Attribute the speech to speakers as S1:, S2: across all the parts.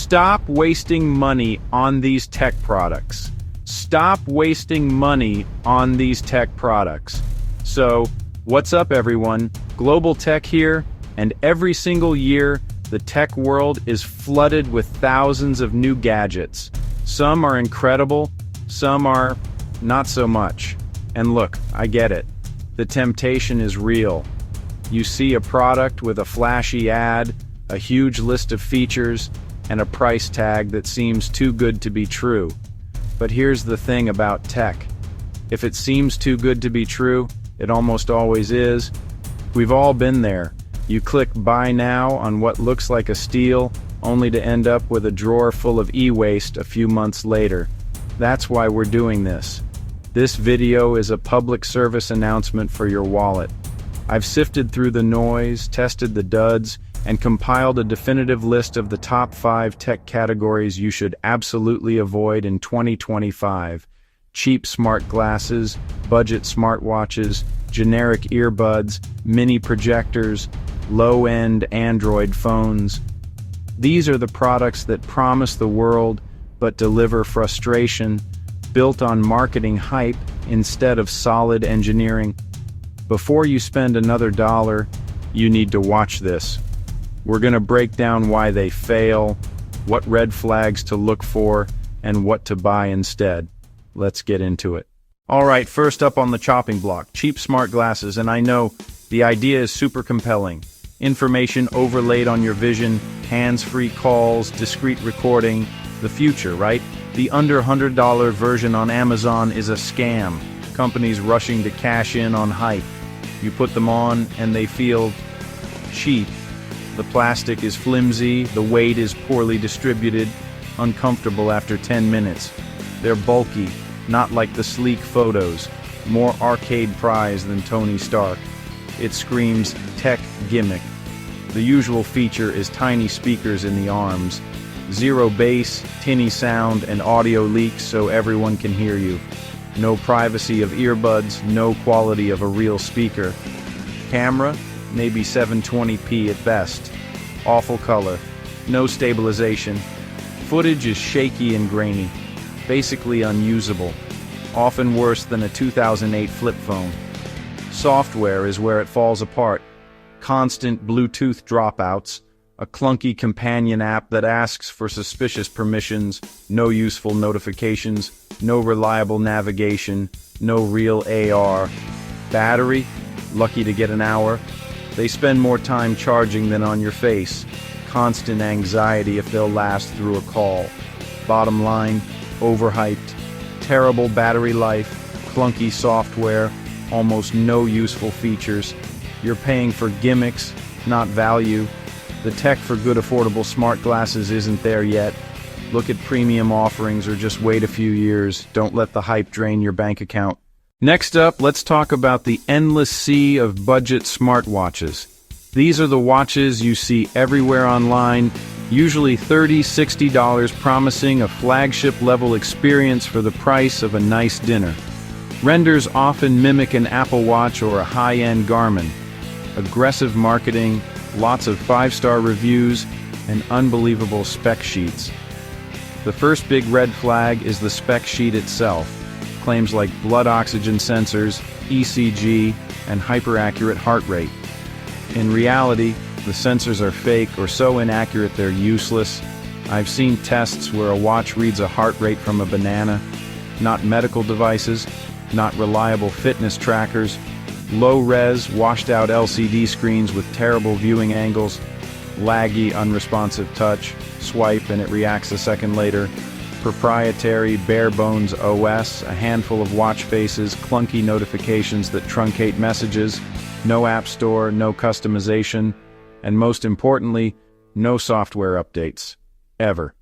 S1: Stop wasting money on these tech products. Stop wasting money on these tech products. So, what's up everyone? Global Tech here, and every single year, the tech world is flooded with thousands of new gadgets. Some are incredible, some are not so much. And look, I get it. The temptation is real. You see a product with a flashy ad, a huge list of features, and a price tag that seems too good to be true. But here's the thing about tech. If it seems too good to be true, it almost always is. We've all been there. You click buy now on what looks like a steal, only to end up with a drawer full of e-waste a few months later. That's why we're doing this. This video is a public service announcement for your wallet. I've sifted through the noise, tested the duds, and compiled a definitive list of the top 5 tech categories you should absolutely avoid in 2025. Cheap smart glasses, budget smartwatches, generic earbuds, mini projectors, low-end Android phones. These are the products that promise the world but deliver frustration, built on marketing hype instead of solid engineering. Before you spend another dollar, you need to watch this. We're going to break down why they fail, what red flags to look for, and what to buy instead. Let's get into it. Alright, first up on the chopping block, cheap smart glasses, and I know the idea is super compelling. Information overlaid on your vision, hands-free calls, discreet recording, the future, right? The under $100 version on Amazon is a scam. Companies rushing to cash in on hype. You put them on and they feel cheap. The plastic is flimsy, the weight is poorly distributed, uncomfortable after 10 minutes. They're bulky, not like the sleek photos, more arcade prize than Tony Stark. It screams tech gimmick. The usual feature is tiny speakers in the arms, zero bass, tinny sound, and audio leaks so everyone can hear you. No privacy of earbuds, no quality of a real speaker. Camera, maybe 720p at best. Awful color. No stabilization. Footage is shaky and grainy. Basically unusable. Often worse than a 2008 flip phone. Software is where it falls apart. Constant Bluetooth dropouts. A clunky companion app that asks for suspicious permissions, no useful notifications, no reliable navigation, no real AR. Battery? Lucky to get an hour. They spend more time charging than on your face. Constant anxiety if they'll last through a call. Bottom line, overhyped. Terrible battery life, clunky software, almost no useful features. You're paying for gimmicks, not value. The tech for good affordable smart glasses isn't there yet. Look at premium offerings or just wait a few years. Don't let the hype drain your bank account. Next up, let's talk about the endless sea of budget smartwatches. These are the watches you see everywhere online, usually $30, $60, promising a flagship-level experience for the price of a nice dinner. Renders often mimic an Apple Watch or a high-end Garmin. Aggressive marketing, lots of 5-star reviews, and unbelievable spec sheets. The first big red flag is the spec sheet itself. Claims like blood oxygen sensors, ECG, and hyper-accurate heart rate. In reality, the sensors are fake or so inaccurate they're useless. I've seen tests where a watch reads a heart rate from a banana. Not medical devices, not reliable fitness trackers, low-res, washed-out LCD screens with terrible viewing angles, laggy, unresponsive touch, swipe and it reacts a second later, proprietary, bare-bones OS, a handful of watch faces, clunky notifications that truncate messages, no app store, no customization, and most importantly, no software updates. Ever.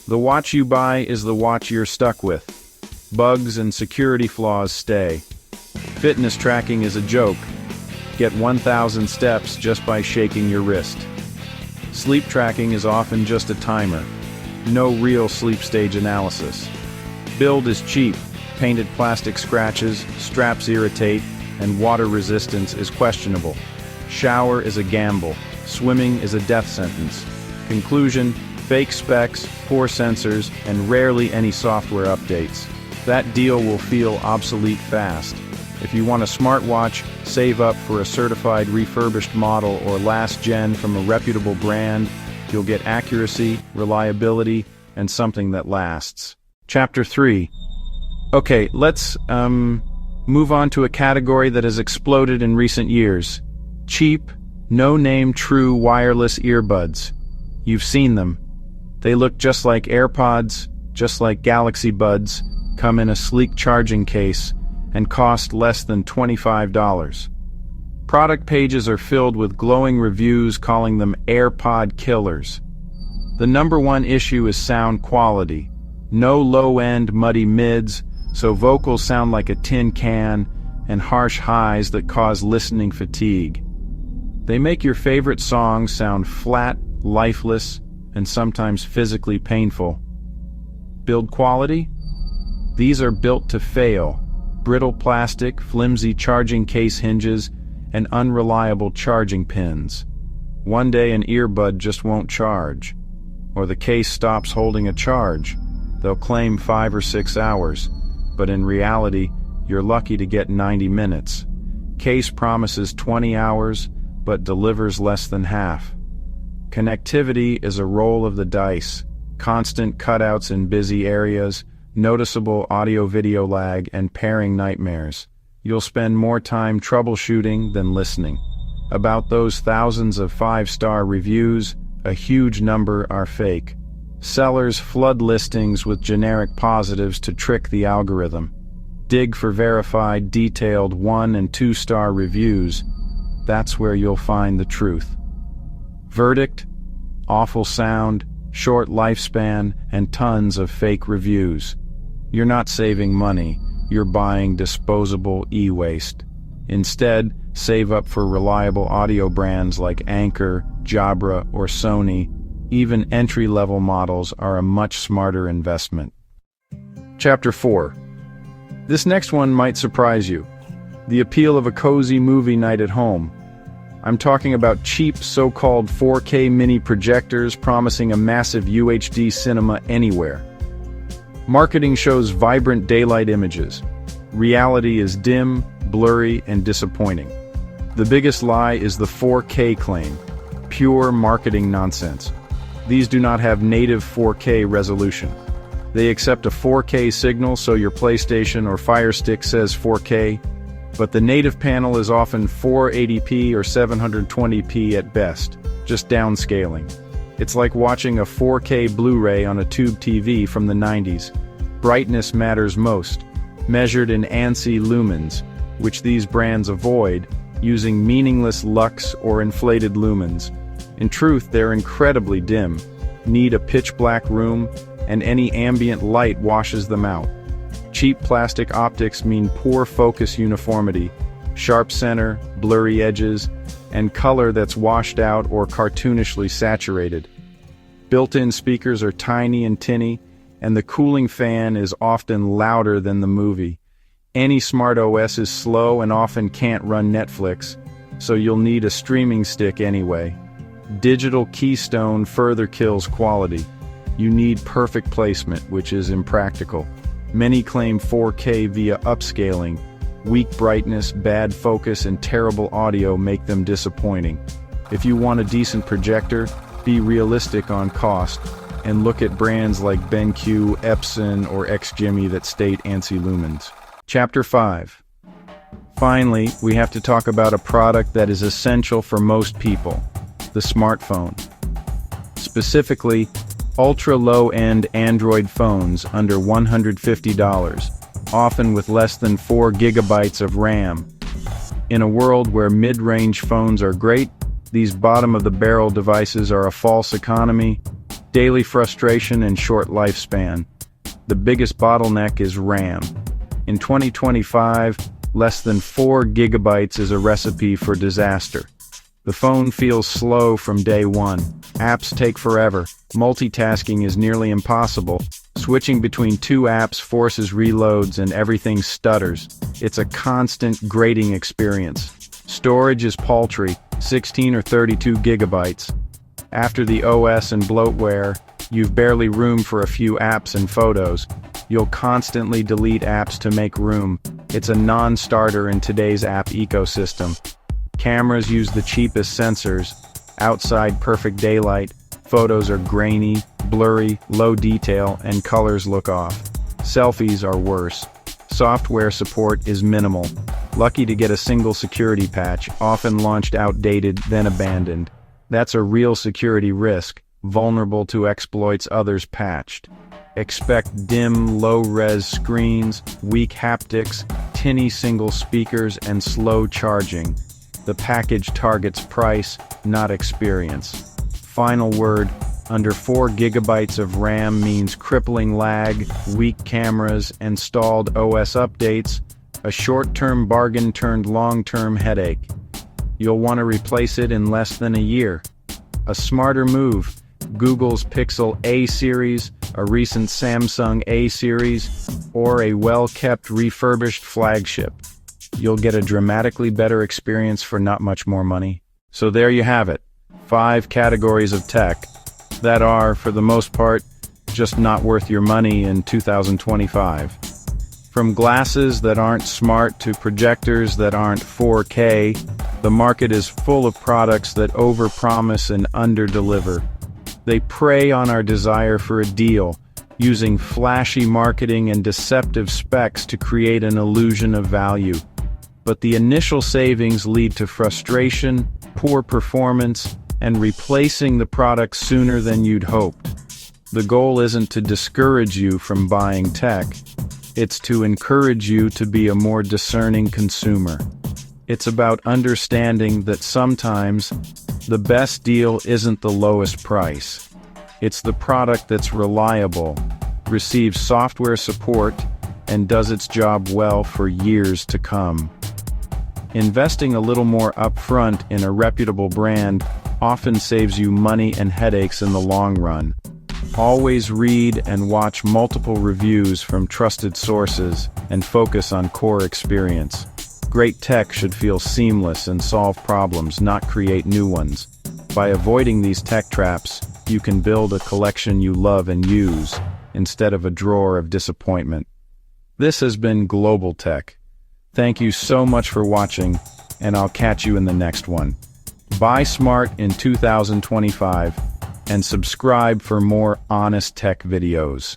S1: The watch you buy is the watch you're stuck with. Bugs and security flaws stay. Fitness tracking is a joke. Get 1,000 steps just by shaking your wrist. Sleep tracking is often just a timer. No real sleep stage analysis. Build is cheap. Painted plastic scratches, straps irritate, and water resistance is questionable. Shower is a gamble. Swimming is a death sentence. Conclusion, Fake specs, poor sensors, and rarely any software updates. That deal will feel obsolete fast. If you want a smartwatch, save up for a certified refurbished model or last gen from a reputable brand. You'll get accuracy, reliability, and something that lasts. Chapter 3. Okay, let's move on to a category that has exploded in recent years. Cheap, no-name true wireless earbuds. You've seen them. They look just like AirPods, just like Galaxy Buds, come in a sleek charging case, and cost less than $25. Product pages are filled with glowing reviews calling them AirPod killers. The number one issue is sound quality. No low-end muddy mids, so vocals sound like a tin can, and harsh highs that cause listening fatigue. They make your favorite songs sound flat, lifeless, and sometimes physically painful. Build quality? These are built to fail. Brittle plastic, flimsy charging case hinges, and unreliable charging pins. One day an earbud just won't charge, or the case stops holding a charge. They'll claim 5 or 6 hours, but in reality, you're lucky to get 90 minutes. Case promises 20 hours, but delivers less than half. Connectivity is a roll of the dice. Constant cutouts in busy areas, noticeable audio-video lag, and pairing nightmares. You'll spend more time troubleshooting than listening. About those thousands of 5-star reviews, a huge number are fake. Sellers flood listings with generic positives to trick the algorithm. Dig for verified, detailed 1- and 2-star reviews. That's where you'll find the truth. Verdict: awful sound, short lifespan, and tons of fake reviews. You're not saving money, you're buying disposable e-waste. Instead, save up for reliable audio brands like Anker, Jabra, or Sony. Even entry-level models are a much smarter investment. Chapter 4. This next one might surprise you. The appeal of a cozy movie night at home. I'm talking about cheap so-called 4K mini projectors promising a massive UHD cinema anywhere. Marketing shows vibrant daylight images. Reality is dim, blurry, and disappointing. The biggest lie is the 4K claim. Pure marketing nonsense. These do not have native 4K resolution. They accept a 4K signal so your PlayStation or Fire Stick says 4K, but the native panel is often 480p or 720p at best, just downscaling. It's like watching a 4K Blu-ray on a tube TV from the 90s. Brightness matters most, measured in ANSI lumens, which these brands avoid, using meaningless lux or inflated lumens. In truth, they're incredibly dim, need a pitch-black room, and any ambient light washes them out. Cheap plastic optics mean poor focus uniformity, sharp center, blurry edges, and color that's washed out or cartoonishly saturated. Built-in speakers are tiny and tinny, and the cooling fan is often louder than the movie. Any smart OS is slow and often can't run Netflix, so you'll need a streaming stick anyway. Digital keystone further kills quality. You need perfect placement, which is impractical. Many claim 4K via upscaling. Weak brightness, bad focus, and terrible audio make them disappointing. If you want a decent projector, be realistic on cost, and look at brands like BenQ, Epson, or XGIMI that state ANSI lumens. Chapter 5. Finally, we have to talk about a product that is essential for most people: the smartphone. Specifically, ultra-low-end Android phones under $150, often with less than 4 gigabytes of RAM. In a world where mid-range phones are great, these bottom-of-the-barrel devices are a false economy, daily frustration, and short lifespan. The biggest bottleneck is RAM. In 2025, less than 4 gigabytes is a recipe for disaster. The phone feels slow from day one. Apps take forever. Multitasking is nearly impossible. Switching between 2 apps forces reloads and everything stutters. It's a constant grating experience. Storage is paltry, 16 or 32 gigabytes. After the OS and bloatware, You've barely room for a few apps and photos. You'll constantly delete apps to make room. It's a non-starter in today's app ecosystem. Cameras use the cheapest sensors. Outside perfect daylight, photos are grainy, blurry, low detail, and colors look off. Selfies are worse. Software support is minimal. Lucky to get a single security patch, often launched outdated, then abandoned. That's a real security risk, vulnerable to exploits others patched. Expect dim, low-res screens, weak haptics, tinny single speakers, and slow charging. The package targets price, not experience. Final word, under 4 gigabytes of RAM means crippling lag, weak cameras, and stalled OS updates, a short-term bargain turned long-term headache. You'll want to replace it in less than a year. A smarter move, Google's Pixel A series, a recent Samsung A series, or a well-kept refurbished flagship. You'll get a dramatically better experience for not much more money. So there you have it, 5 categories of tech that are, for the most part, just not worth your money in 2025. From glasses that aren't smart to projectors that aren't 4K, the market is full of products that overpromise and underdeliver. They prey on our desire for a deal, using flashy marketing and deceptive specs to create an illusion of value. But the initial savings lead to frustration, poor performance, and replacing the product sooner than you'd hoped. The goal isn't to discourage you from buying tech, it's to encourage you to be a more discerning consumer. It's about understanding that sometimes the best deal isn't the lowest price. It's the product that's reliable, receives software support, and does its job well for years to come. Investing a little more upfront in a reputable brand often saves you money and headaches in the long run. Always read and watch multiple reviews from trusted sources and focus on core experience. Great tech should feel seamless and solve problems, not create new ones. By avoiding these tech traps, you can build a collection you love and use, instead of a drawer of disappointment. This has been Global Tech. Thank you so much for watching, and I'll catch you in the next one. Buy smart in 2025, and subscribe for more honest tech videos.